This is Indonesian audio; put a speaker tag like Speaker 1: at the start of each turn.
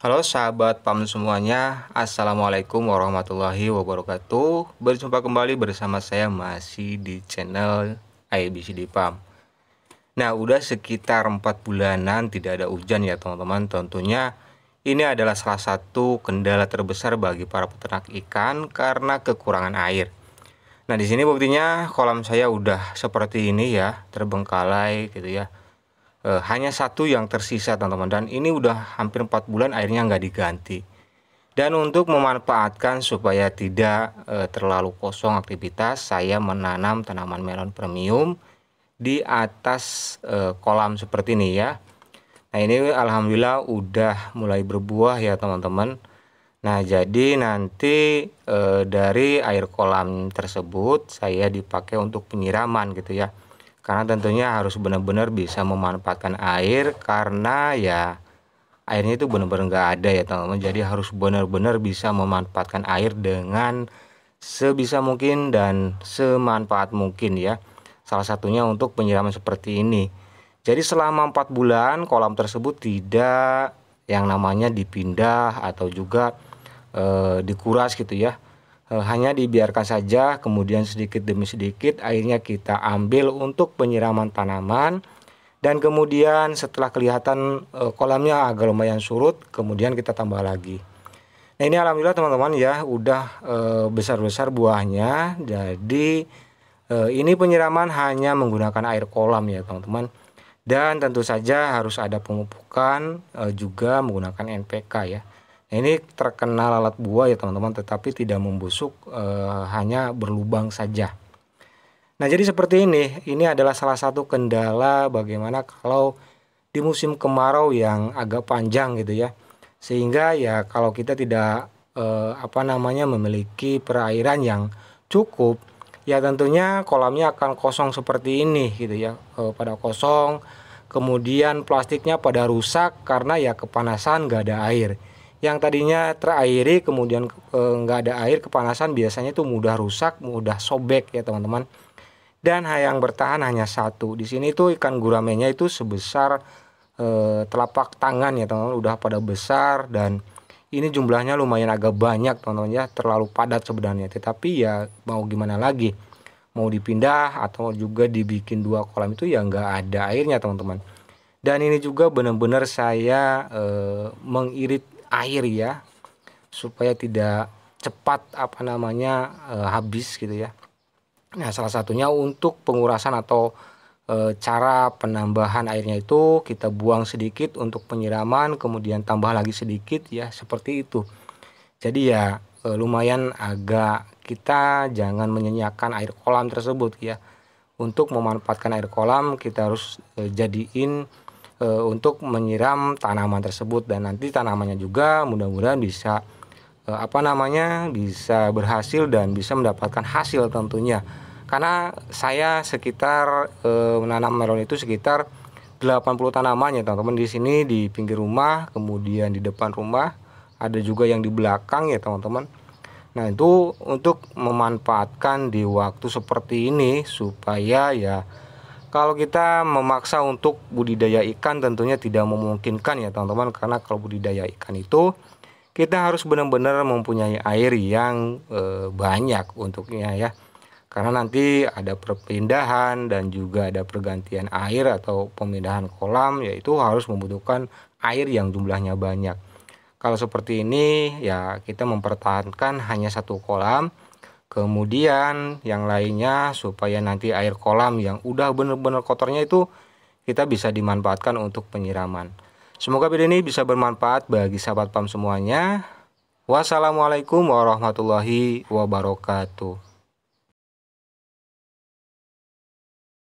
Speaker 1: Halo sahabat PAM semuanya, Assalamualaikum warahmatullahi wabarakatuh. Berjumpa kembali bersama saya masih di channel IBCD PAM. Nah, udah sekitar 4 bulanan tidak ada hujan ya teman-teman. Tentunya ini adalah salah satu kendala terbesar bagi para peternak ikan karena kekurangan air. Nah, di sini buktinya kolam saya udah seperti ini ya, terbengkalai gitu ya. Hanya satu yang tersisa teman-teman, dan ini udah hampir 4 bulan airnya nggak diganti. Dan untuk memanfaatkan supaya tidak terlalu kosong aktivitas, saya menanam tanaman melon premium di atas kolam seperti ini ya. Nah, ini alhamdulillah udah mulai berbuah ya teman-teman. Nah, jadi nanti dari air kolam tersebut saya dipakai untuk penyiraman gitu ya. Karena tentunya harus benar-benar bisa memanfaatkan air, karena ya airnya itu benar-benar nggak ada ya teman-teman. Jadi harus benar-benar bisa memanfaatkan air dengan sebisa mungkin dan semanfaat mungkin ya. Salah satunya untuk penyiraman seperti ini. Jadi selama 4 bulan kolam tersebut tidak yang namanya dipindah atau juga dikuras gitu ya. Hanya dibiarkan saja, kemudian sedikit demi sedikit airnya kita ambil untuk penyiraman tanaman, dan kemudian setelah kelihatan kolamnya agak lumayan surut, kemudian kita tambah lagi. Nah, ini alhamdulillah teman-teman ya udah besar-besar buahnya. Jadi ini penyiraman hanya menggunakan air kolam ya teman-teman, dan tentu saja harus ada pemupukan juga menggunakan NPK ya. Nah, ini terkena lalat buah ya teman-teman, tetapi tidak membusuk, hanya berlubang saja. Nah, jadi seperti ini adalah salah satu kendala bagaimana kalau di musim kemarau yang agak panjang gitu ya. Sehingga ya kalau kita tidak memiliki perairan yang cukup, ya tentunya kolamnya akan kosong seperti ini gitu ya. Pada kosong, kemudian plastiknya pada rusak karena ya kepanasan, nggak ada air. Yang tadinya terairi kemudian nggak ada air, kepanasan, biasanya itu mudah rusak, mudah sobek ya teman-teman. Dan yang bertahan hanya satu. Di sini tuh ikan guramenya itu sebesar telapak tangan ya teman-teman, udah pada besar, dan ini jumlahnya lumayan agak banyak teman-teman ya, terlalu padat sebenarnya. Tetapi ya mau gimana lagi, mau dipindah atau juga dibikin 2 kolam itu ya nggak ada airnya teman-teman. Dan ini juga benar-benar saya mengirit air ya, supaya tidak cepat habis gitu ya. Nah, salah satunya untuk pengurasan atau cara penambahan airnya itu kita buang sedikit untuk penyiraman, kemudian tambah lagi sedikit ya, seperti itu. Jadi ya lumayan agak, kita jangan menyanyiakan air kolam tersebut ya. Untuk memanfaatkan air kolam kita harus jadiin untuk menyiram tanaman tersebut, dan nanti tanamannya juga mudah-mudahan bisa bisa berhasil dan bisa mendapatkan hasil tentunya. Karena saya sekitar menanam melon itu sekitar 80 tanaman ya teman-teman, di sini di pinggir rumah, kemudian di depan rumah, ada juga yang di belakang ya teman-teman. Nah, itu untuk memanfaatkan di waktu seperti ini supaya ya kalau kita memaksa untuk budidaya ikan tentunya tidak memungkinkan ya teman-teman, karena kalau budidaya ikan itu kita harus benar-benar mempunyai air yang banyak untuknya ya. Karena nanti ada perpindahan dan juga ada pergantian air atau pemindahan kolam, yaitu harus membutuhkan air yang jumlahnya banyak. Kalau seperti ini ya kita mempertahankan hanya satu kolam, kemudian yang lainnya supaya nanti air kolam yang udah benar-benar kotornya itu kita bisa dimanfaatkan untuk penyiraman. Semoga video ini bisa bermanfaat bagi sahabat PAM semuanya. Wassalamualaikum warahmatullahi wabarakatuh.